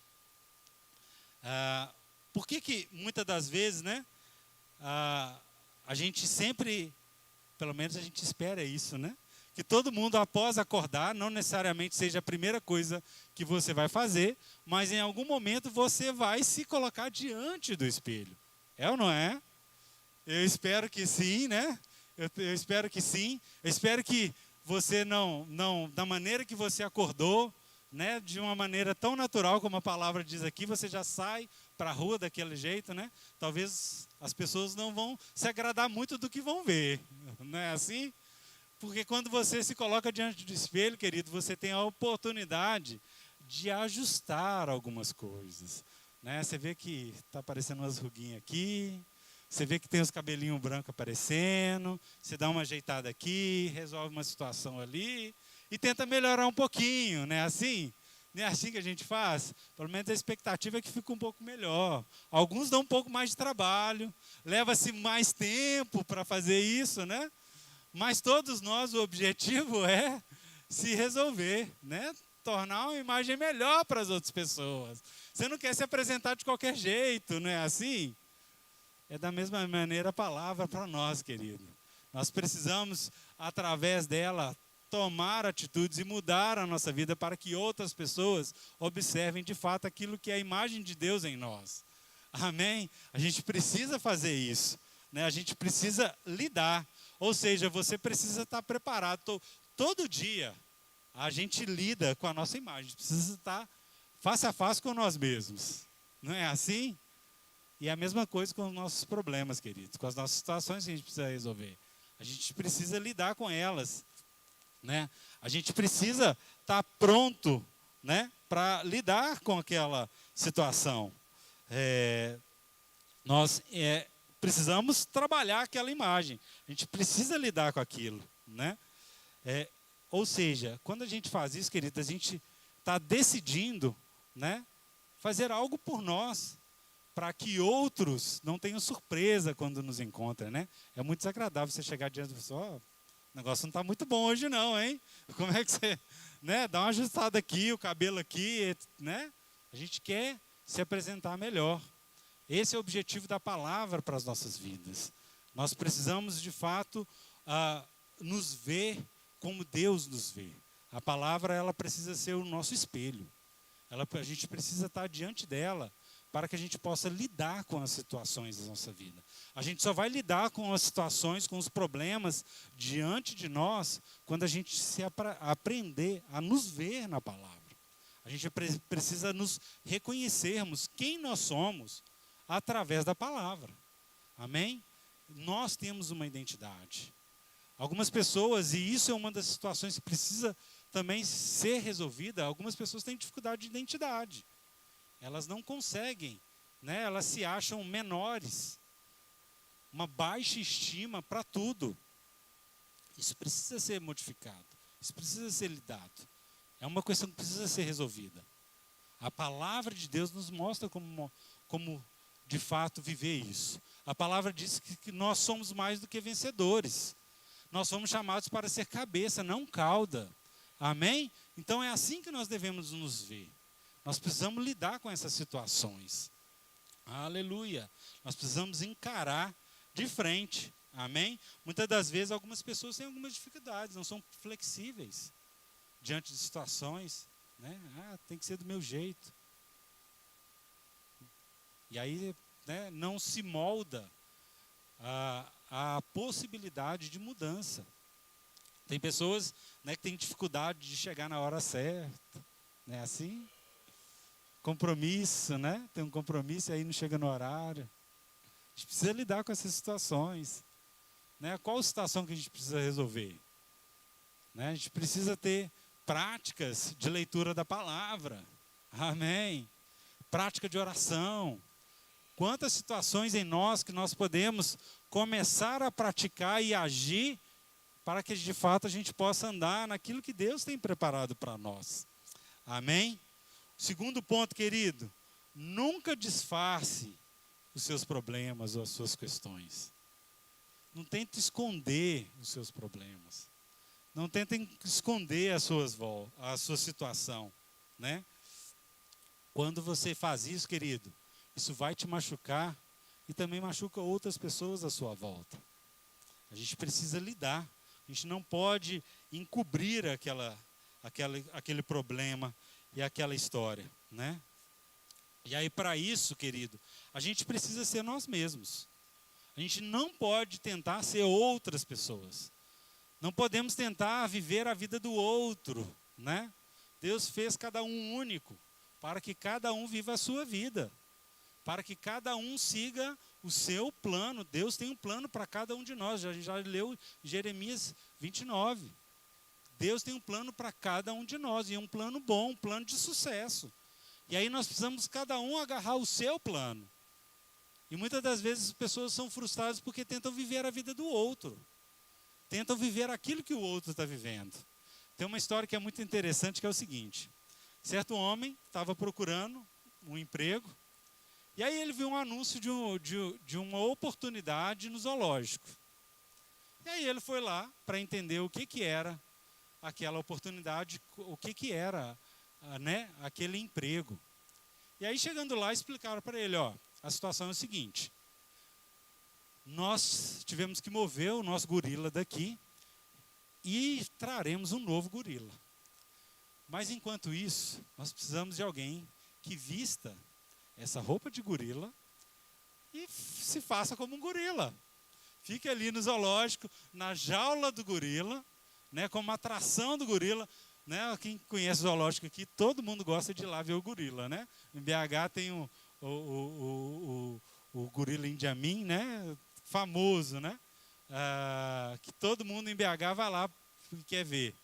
Por que muitas das vezes, né? A gente sempre, pelo menos a gente espera isso, né? Que todo mundo após acordar, não necessariamente seja a primeira coisa que você vai fazer, mas em algum momento você vai se colocar diante do espelho. É ou não é? Eu espero que sim, né? Eu espero que sim. Eu espero que você não, da maneira que você acordou, né? De uma maneira tão natural como a palavra diz aqui, você já sai para a rua daquele jeito, né? Talvez as pessoas não vão se agradar muito do que vão ver, não é assim? Porque quando você se coloca diante do espelho, querido, você tem a oportunidade de ajustar algumas coisas, né? Você vê que está aparecendo umas ruguinhas aqui, você vê que tem os cabelinhos brancos aparecendo, você dá uma ajeitada aqui, resolve uma situação ali e tenta melhorar um pouquinho, né? Assim, não é assim que a gente faz? Pelo menos a expectativa é que fique um pouco melhor. Alguns dão um pouco mais de trabalho, leva-se mais tempo para fazer isso, né? Mas todos nós, o objetivo é se resolver, né? Tornar uma imagem melhor para as outras pessoas. Você não quer se apresentar de qualquer jeito, não é assim? É da mesma maneira a palavra para nós, querido. Nós precisamos, através dela, tomar atitudes e mudar a nossa vida para que outras pessoas observem de fato aquilo que é a imagem de Deus em nós. Amém? A gente precisa fazer isso, né? A gente precisa lidar. Ou seja, você precisa estar preparado. Todo dia a gente lida com a nossa imagem. A gente precisa estar face a face com nós mesmos. Não é assim? E é a mesma coisa com os nossos problemas, queridos. Com as nossas situações que a gente precisa resolver. A gente precisa lidar com elas, né? A gente precisa estar pronto, né, para lidar com aquela situação. Nós precisamos trabalhar aquela imagem. A gente precisa lidar com aquilo, né? Ou seja, quando a gente faz isso, querido, a gente está decidindo, né, fazer algo por nós, para que outros não tenham surpresa quando nos encontram, né? É muito desagradável você chegar diante do pessoal, o negócio não está muito bom hoje não, hein? Como é que você, né? Dá uma ajustada aqui, o cabelo aqui, né? A gente quer se apresentar melhor. Esse é o objetivo da palavra para as nossas vidas. Nós precisamos, de fato, nos ver como Deus nos vê. A palavra, ela precisa ser o nosso espelho. A gente precisa estar diante dela para que a gente possa lidar com as situações da nossa vida. A gente só vai lidar com as situações, com os problemas diante de nós, quando a gente aprender a nos ver na palavra. A gente precisa nos reconhecermos quem nós somos através da palavra. Amém? Nós temos uma identidade. Algumas pessoas, e isso é uma das situações que precisa também ser resolvida, algumas pessoas têm dificuldade de identidade. Elas não conseguem, né? Elas se acham menores. Uma baixa estima para tudo. Isso precisa ser modificado. Isso precisa ser lidado. É uma questão que precisa ser resolvida. A palavra de Deus nos mostra como de fato viver isso. A palavra diz que nós somos mais do que vencedores. Nós somos chamados para ser cabeça, não cauda. Amém? Então é assim que nós devemos nos ver. Nós precisamos lidar com essas situações. Aleluia. Nós precisamos encarar de frente. Amém? Muitas das vezes algumas pessoas têm algumas dificuldades, não são flexíveis diante de situações, né? Tem que ser do meu jeito. E aí, né, não se molda a possibilidade de mudança. Tem pessoas, né, que têm dificuldade de chegar na hora certa, né? Assim, compromisso, né? Tem um compromisso e aí não chega no horário. A gente precisa lidar com essas situações, né? Qual situação que a gente precisa resolver? Né? A gente precisa ter práticas de leitura da palavra. Amém? Prática de oração. Quantas situações em nós que nós podemos começar a praticar e agir para que de fato a gente possa andar naquilo que Deus tem preparado para nós. Amém? Segundo ponto, querido, nunca disfarce os seus problemas ou as suas questões. Não tente esconder os seus problemas. Não tentem esconder a sua situação, né? Quando você faz isso, querido, isso vai te machucar e também machuca outras pessoas à sua volta. A gente precisa lidar. A gente não pode encobrir aquele problema e aquela história, né? E aí, para isso, querido, a gente precisa ser nós mesmos. A gente não pode tentar ser outras pessoas. Não podemos tentar viver a vida do outro, né? Deus fez cada um único, para que cada um viva a sua vida, para que cada um siga o seu plano. Deus tem um plano para cada um de nós. Já leu Jeremias 29. Deus tem um plano para cada um de nós, e é um plano bom, um plano de sucesso. E aí nós precisamos cada um agarrar o seu plano. E muitas das vezes as pessoas são frustradas porque tentam viver a vida do outro. Tentam viver aquilo que o outro está vivendo. Tem uma história que é muito interessante, que é o seguinte. Certo homem estava procurando um emprego, e aí ele viu um anúncio de uma oportunidade no zoológico. E aí ele foi lá para entender o que era aquela oportunidade, o que era, né, aquele emprego. E aí, chegando lá, explicaram para ele, a situação é o seguinte: nós tivemos que mover o nosso gorila daqui e traremos um novo gorila. Mas enquanto isso, nós precisamos de alguém que vista essa roupa de gorila e se faça como um gorila. Fique ali no zoológico, na jaula do gorila, né, como atração do gorila. Né, quem conhece o zoológico aqui, todo mundo gosta de ir lá ver o gorila, né? Em BH tem o gorila Indiamin, né? Famoso, né? Que todo mundo em BH vai lá e quer ver.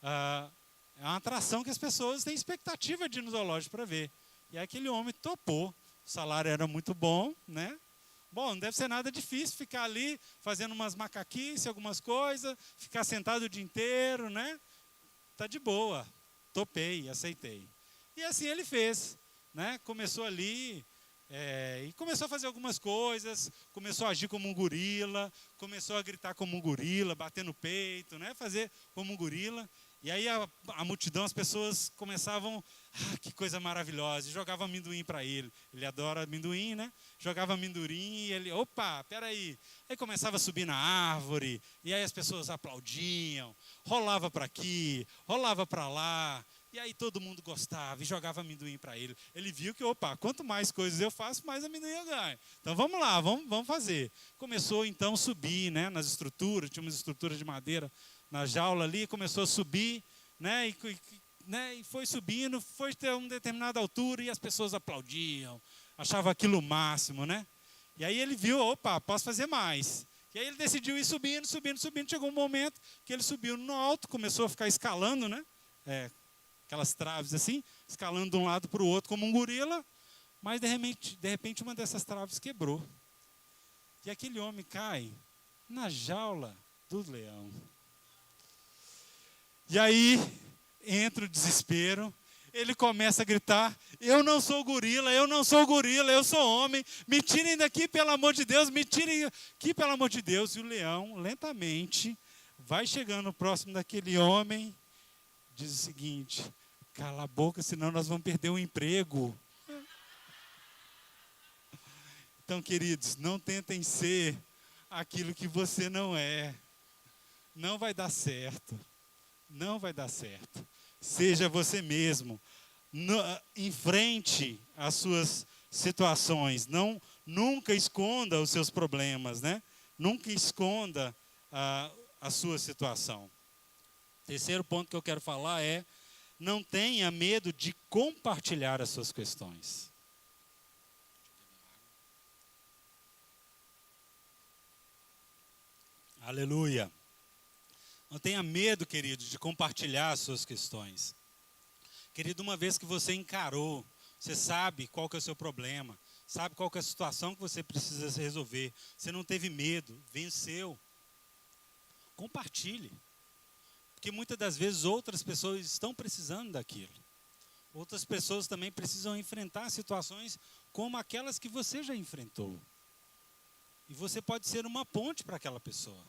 É uma atração que as pessoas têm expectativa de ir no zoológico para ver. E aí aquele homem topou. O salário era muito bom, né? Bom, não deve ser nada difícil ficar ali fazendo umas macaquices, algumas coisas, ficar sentado o dia inteiro, né? Tá de boa, topei, aceitei. E assim ele fez, né? Começou ali, e começou a fazer algumas coisas, começou a agir como um gorila, começou a gritar como um gorila, bater no peito, né? Fazer como um gorila. E aí a multidão, as pessoas começavam, que coisa maravilhosa, e jogava amendoim para ele. Ele adora amendoim, né? Jogava amendoim e ele, opa, peraí. Aí começava a subir na árvore, e aí as pessoas aplaudiam, rolava para aqui, rolava para lá, e aí todo mundo gostava e jogava amendoim para ele. Ele viu que, opa, quanto mais coisas eu faço, mais amendoim eu ganho. Então vamos lá, vamos fazer. Começou então a subir, né, nas estruturas, tinha umas estruturas de madeira na jaula ali, começou a subir, né, e foi subindo, foi ter uma determinada altura e as pessoas aplaudiam, achavam aquilo o máximo, né? E aí ele viu, opa, posso fazer mais. E aí ele decidiu ir subindo, chegou um momento que ele subiu no alto, começou a ficar escalando, né? Aquelas traves assim, escalando de um lado para o outro como um gorila, mas de repente uma dessas traves quebrou. E aquele homem cai na jaula do leão. E aí entra o desespero, ele começa a gritar, eu não sou gorila, eu sou homem, me tirem daqui pelo amor de Deus, me tirem aqui pelo amor de Deus. E o leão lentamente vai chegando próximo daquele homem, diz o seguinte, cala a boca, senão nós vamos perder o emprego. Então, queridos, não tentem ser aquilo que você não é, não vai dar certo. Não vai dar certo. Seja você mesmo. Enfrente as suas situações. Nunca esconda os seus problemas, né? Nunca esconda a sua situação. Terceiro ponto que eu quero falar é: não tenha medo de compartilhar as suas questões. Aleluia. Não tenha medo, querido, de compartilhar as suas questões. Querido, uma vez que você encarou, você sabe qual que é o seu problema, sabe qual que é a situação que você precisa resolver, você não teve medo, venceu. Compartilhe. Porque muitas das vezes outras pessoas estão precisando daquilo. Outras pessoas também precisam enfrentar situações como aquelas que você já enfrentou. E você pode ser uma ponte para aquela pessoa.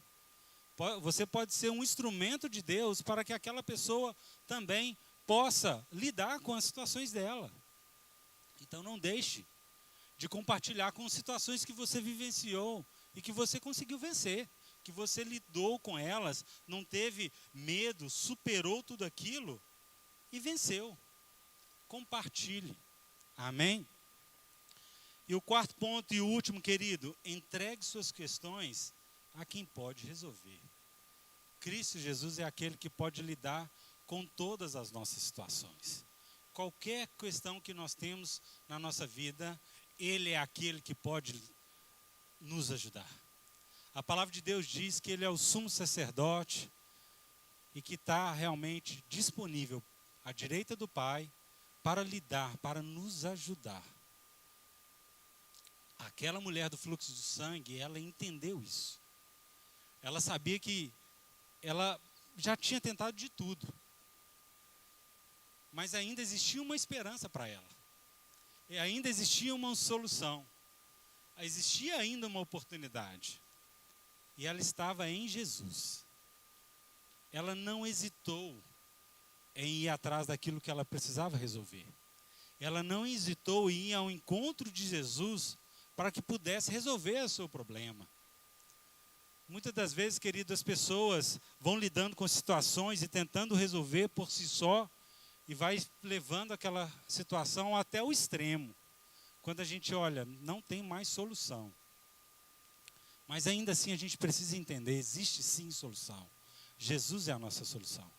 Você pode ser um instrumento de Deus para que aquela pessoa também possa lidar com as situações dela. Então não deixe de compartilhar com situações que você vivenciou e que você conseguiu vencer. Que você lidou com elas, não teve medo, superou tudo aquilo e venceu. Compartilhe. Amém? E o quarto ponto e o último, querido, entregue suas questões a quem pode resolver. Cristo Jesus é aquele que pode lidar com todas as nossas situações. Qualquer questão que nós temos na nossa vida, Ele é aquele que pode nos ajudar. A palavra de Deus diz que Ele é o sumo sacerdote e que está realmente disponível à direita do Pai para lidar, para nos ajudar. Aquela mulher do fluxo do sangue, ela entendeu isso. Ela sabia que ela já tinha tentado de tudo. Mas ainda existia uma esperança para ela. E ainda existia uma solução. Existia ainda uma oportunidade. E ela estava em Jesus. Ela não hesitou em ir atrás daquilo que ela precisava resolver. Ela não hesitou em ir ao encontro de Jesus para que pudesse resolver o seu problema. Muitas das vezes, querido, as pessoas vão lidando com situações e tentando resolver por si só e vai levando aquela situação até o extremo. Quando a gente olha, não tem mais solução. Mas ainda assim a gente precisa entender, existe sim solução. Jesus é a nossa solução.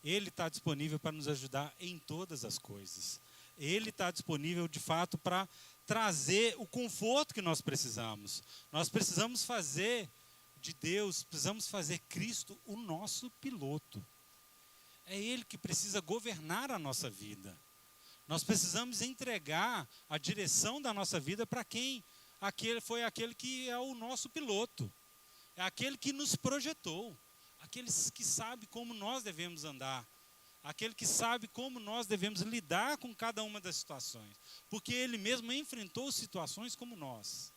Ele está disponível para nos ajudar em todas as coisas. Ele está disponível de fato para trazer o conforto que nós precisamos. Nós precisamos fazer de Deus, precisamos fazer Cristo o nosso piloto. É Ele que precisa governar a nossa vida. Nós precisamos entregar a direção da nossa vida para quem foi aquele que é o nosso piloto. É aquele que nos projetou. Aquele que sabe como nós devemos andar. Aquele que sabe como nós devemos lidar com cada uma das situações. Porque Ele mesmo enfrentou situações como nós.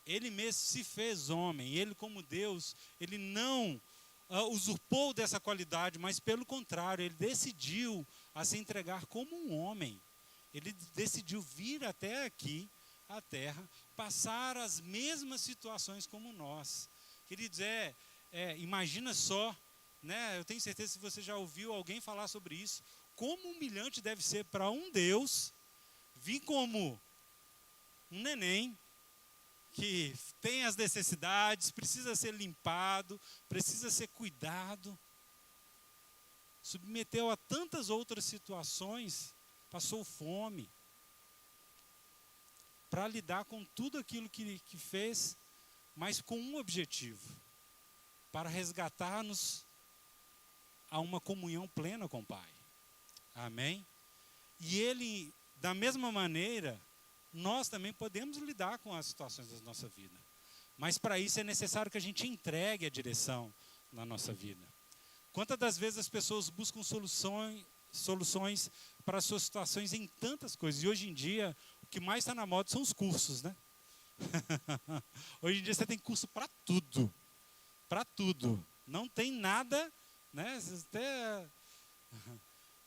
Ele mesmo se fez homem. Ele, como Deus, Ele não usurpou dessa qualidade, mas pelo contrário, Ele decidiu a se entregar como um homem. Ele decidiu vir até aqui, a terra, passar as mesmas situações como nós. Queridos, imagina só, né? Eu tenho certeza que você já ouviu alguém falar sobre isso, como humilhante deve ser para um Deus vir como um neném que tem as necessidades, precisa ser limpado, precisa ser cuidado, submeteu a tantas outras situações, passou fome, para lidar com tudo aquilo que fez, mas com um objetivo, para resgatar-nos a uma comunhão plena com o Pai. Amém? E Ele, da mesma maneira, nós também podemos lidar com as situações da nossa vida. Mas para isso é necessário que a gente entregue a direção na nossa vida. Quantas das vezes as pessoas buscam soluções para as suas situações em tantas coisas. E hoje em dia, o que mais está na moda são os cursos, né? Hoje em dia você tem curso para tudo. Para tudo. Não tem nada, né? Se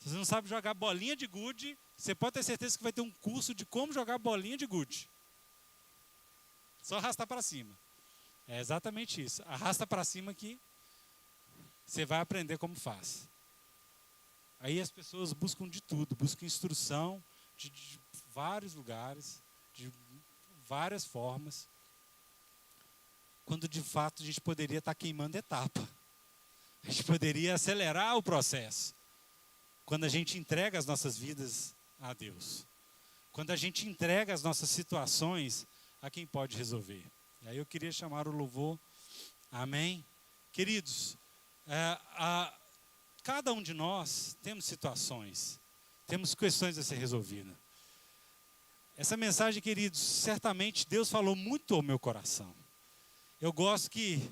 você não sabe jogar bolinha de gude, você pode ter certeza que vai ter um curso de como jogar bolinha de gude. Só arrastar para cima. É exatamente isso. Arrasta para cima que você vai aprender como faz. Aí as pessoas buscam de tudo, buscam instrução de vários lugares, de várias formas, quando de fato a gente poderia estar queimando etapa. A gente poderia acelerar o processo. Quando a gente entrega as nossas vidas a Deus. Quando a gente entrega as nossas situações a quem pode resolver. E aí eu queria chamar o louvor. Amém? Queridos, cada um de nós temos situações, temos questões a ser resolvidas. Essa mensagem, queridos, certamente Deus falou muito ao meu coração. Eu gosto que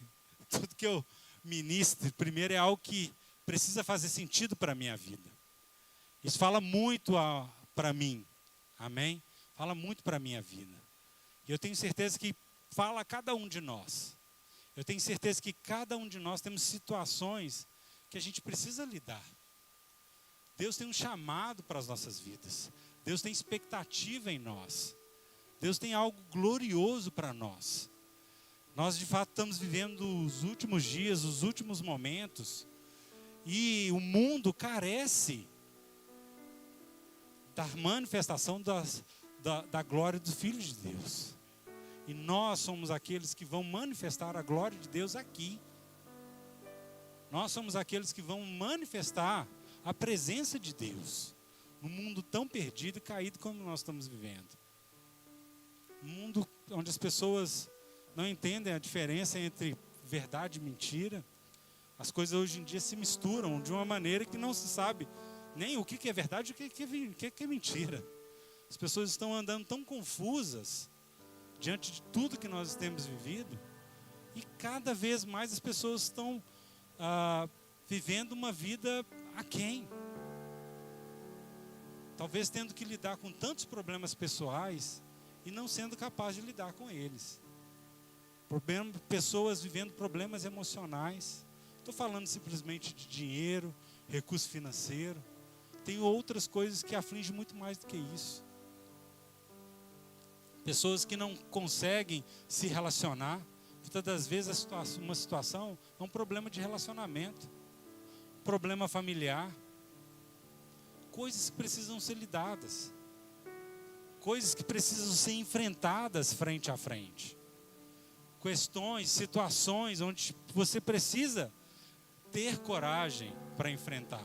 tudo que eu ministre, primeiro é algo que precisa fazer sentido para a minha vida. Isso fala muito para mim, amém? Fala muito para a minha vida. E eu tenho certeza que fala a cada um de nós. Eu tenho certeza que cada um de nós temos situações que a gente precisa lidar. Deus tem um chamado para as nossas vidas. Deus tem expectativa em nós. Deus tem algo glorioso para nós. Nós de fato estamos vivendo os últimos dias, os últimos momentos. E o mundo carece da manifestação da glória do Filho de Deus. E nós somos aqueles que vão manifestar a glória de Deus aqui. Nós somos aqueles que vão manifestar a presença de Deus num mundo tão perdido e caído como nós estamos vivendo. Um mundo onde as pessoas não entendem a diferença entre verdade e mentira. As coisas hoje em dia se misturam de uma maneira que não se sabe nem o que é verdade e o que é mentira. As pessoas estão andando tão confusas diante de tudo que nós temos vivido, e cada vez mais as pessoas estão vivendo uma vida aquém. Talvez tendo que lidar com tantos problemas pessoais e não sendo capaz de lidar com eles. Pessoas vivendo problemas emocionais. Estou falando simplesmente de dinheiro, recurso financeiro. Tem outras coisas que afligem muito mais do que isso. Pessoas que não conseguem se relacionar. Muitas das vezes uma situação é um problema de relacionamento, problema familiar. Coisas que precisam ser lidadas. Coisas que precisam ser enfrentadas frente a frente. Questões, situações onde você precisa ter coragem para enfrentar.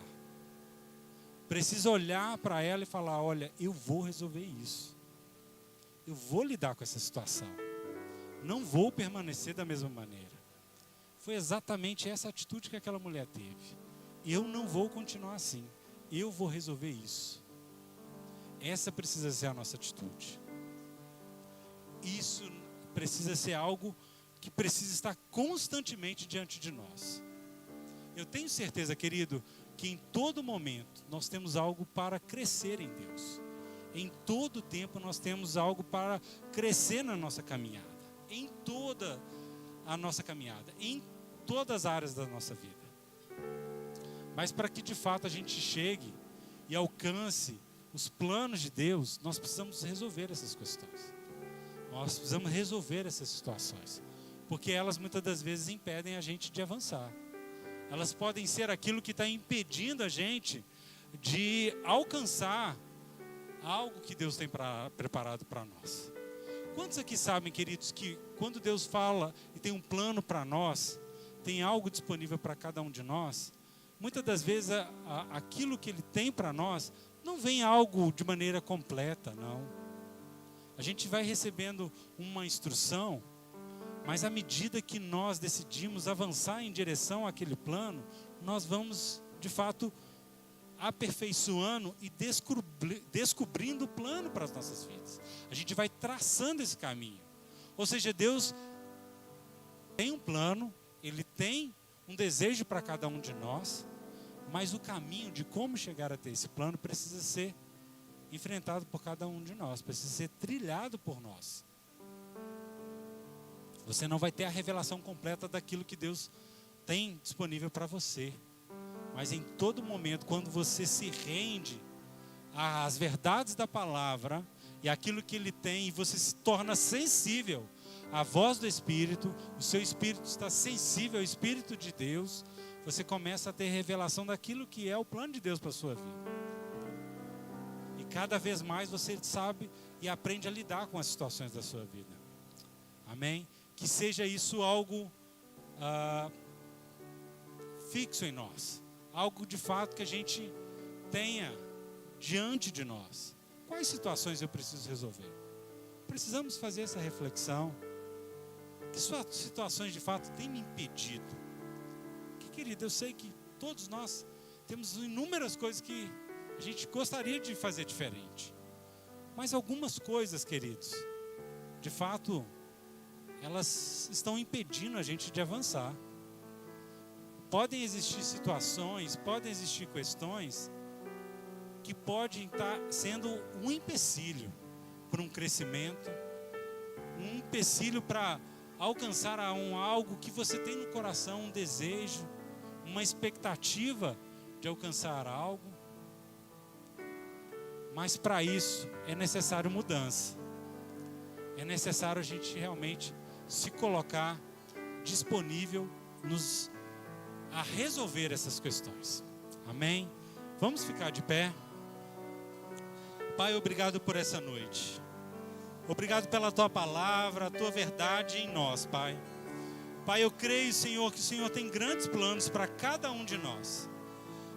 Precisa olhar para ela e falar: olha, eu vou resolver isso. Eu vou lidar com essa situação. Não vou permanecer da mesma maneira. Foi exatamente essa atitude que aquela mulher teve. Eu não vou continuar assim. Eu vou resolver isso. Essa precisa ser a nossa atitude. Isso precisa ser algo que precisa estar constantemente diante de nós. Eu tenho certeza, querido, que em todo momento nós temos algo para crescer em Deus. Em todo tempo nós temos algo para crescer na nossa caminhada. Em toda a nossa caminhada. Em todas as áreas da nossa vida. Mas para que de fato a gente chegue e alcance os planos de Deus, nós precisamos resolver essas questões. Nós precisamos resolver essas situações. Porque elas muitas das vezes impedem a gente de avançar. Elas podem ser aquilo que está impedindo a gente de alcançar algo que Deus tem preparado para nós. Quantos aqui sabem, queridos, que quando Deus fala e tem um plano para nós, tem algo disponível para cada um de nós, muitas das vezes aquilo que Ele tem para nós não vem algo de maneira completa, não. A gente vai recebendo uma instrução, mas à medida que nós decidimos avançar em direção àquele plano, nós vamos, de fato, aperfeiçoando e descobrindo o plano para as nossas vidas. A gente vai traçando esse caminho. Ou seja, Deus tem um plano, Ele tem um desejo para cada um de nós, mas o caminho de como chegar até esse plano precisa ser enfrentado por cada um de nós, precisa ser trilhado por nós. Você não vai ter a revelação completa daquilo que Deus tem disponível para você. Mas em todo momento, quando você se rende às verdades da palavra e aquilo que Ele tem, e você se torna sensível à voz do Espírito, o seu espírito está sensível ao Espírito de Deus, você começa a ter revelação daquilo que é o plano de Deus para a sua vida. E cada vez mais você sabe e aprende a lidar com as situações da sua vida. Amém? Que seja isso algo fixo em nós. Algo de fato que a gente tenha diante de nós. Quais situações eu preciso resolver? Precisamos fazer essa reflexão. Que situações de fato têm me impedido? Que, querido, eu sei que todos nós temos inúmeras coisas que a gente gostaria de fazer diferente. Mas algumas coisas, queridos, de fato, elas estão impedindo a gente de avançar. podem existir situações, podem existir questões que podem estar sendo um empecilho para um crescimento, um empecilho para alcançar algo que você tem no coração, um desejo, uma expectativa de alcançar algo. Mas para isso é necessário mudança. É necessário a gente realmente se colocar disponível a resolver essas questões. Amém? Vamos ficar de pé. Pai, obrigado por essa noite. Obrigado pela Tua palavra, a Tua verdade em nós, Pai. Pai, eu creio, Senhor, que o Senhor tem grandes planos para cada um de nós.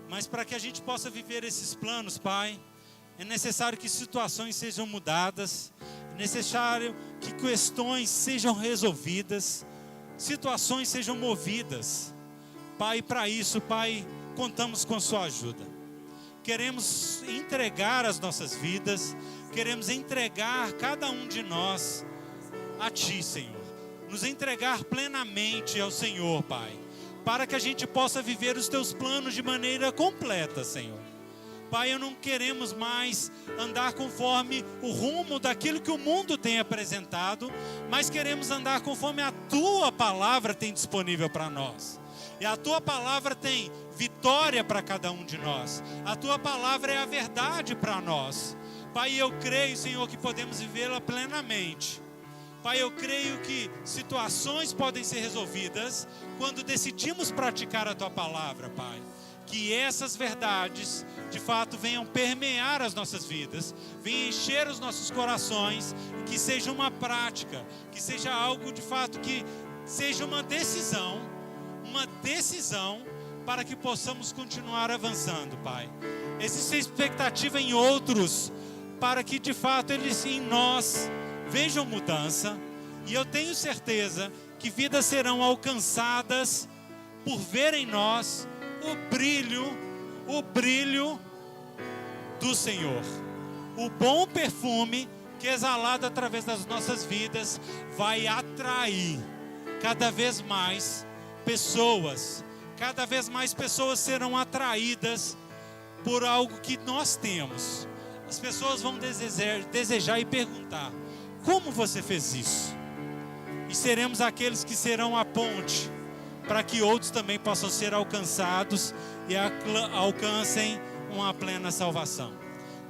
Mas para que a gente possa viver esses planos, Pai, é necessário que situações sejam mudadas, é necessário que questões sejam resolvidas, situações sejam movidas. Pai, para isso, Pai, contamos com Sua ajuda. Queremos entregar as nossas vidas, queremos entregar cada um de nós a Ti, Senhor. Nos entregar plenamente ao Senhor, Pai, para que a gente possa viver os Teus planos de maneira completa, Senhor. Pai, eu não queremos mais andar conforme o rumo daquilo que o mundo tem apresentado, mas queremos andar conforme a Tua palavra tem disponível para nós. E a Tua palavra tem vitória para cada um de nós. A Tua palavra é a verdade para nós. Pai, eu creio, Senhor, que podemos vivê-la plenamente. Pai, eu creio que situações podem ser resolvidas quando decidimos praticar a Tua palavra, Pai. Que essas verdades, de fato, venham permear as nossas vidas, venham encher os nossos corações, que seja uma prática, que seja algo, de fato, que seja uma decisão para que possamos continuar avançando, Pai. Existe expectativa em outros, para que, de fato, eles em nós vejam mudança, e eu tenho certeza que vidas serão alcançadas por ver em nós o brilho do Senhor. O bom perfume que exalado através das nossas vidas vai atrair cada vez mais pessoas. Cada vez mais pessoas serão atraídas por algo que nós temos. As pessoas vão desejar e perguntar: como você fez isso? E seremos aqueles que serão a ponte para que outros também possam ser alcançados e alcancem uma plena salvação.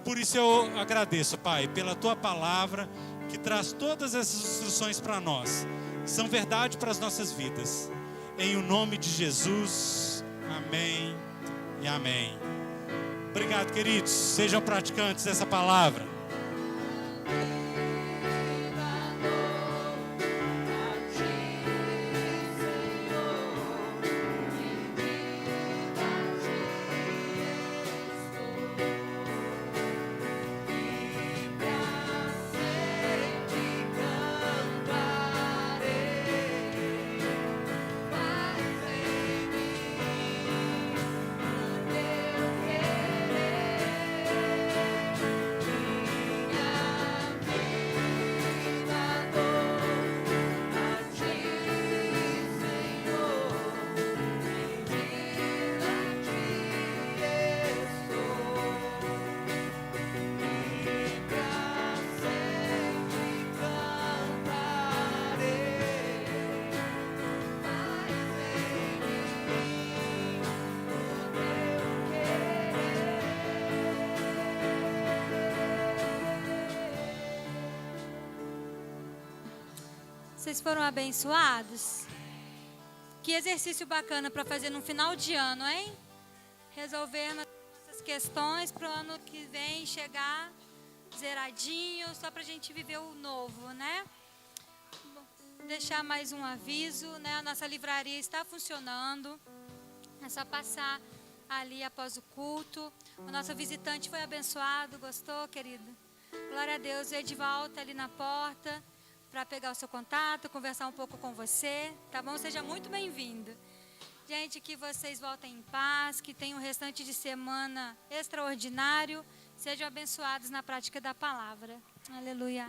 Por isso eu agradeço, Pai, pela Tua palavra que traz todas essas instruções para nós, que são verdade para as nossas vidas. Em o nome de Jesus, amém e amém. Obrigado, queridos. Sejam praticantes dessa palavra. Vocês foram abençoados? Que exercício bacana para fazer no final de ano, hein? Resolver essas questões para o ano que vem chegar zeradinho, só para a gente viver o novo, né? Vou deixar mais um aviso, né? A nossa livraria está funcionando. É só passar ali após o culto. O nosso visitante foi abençoado, gostou, querido? Glória a Deus. O Edivaldo está ali na porta para pegar o seu contato, conversar um pouco com você, tá bom? Seja muito bem-vindo. Gente, que vocês voltem em paz, que tenham um restante de semana extraordinário, sejam abençoados na prática da palavra. Aleluia.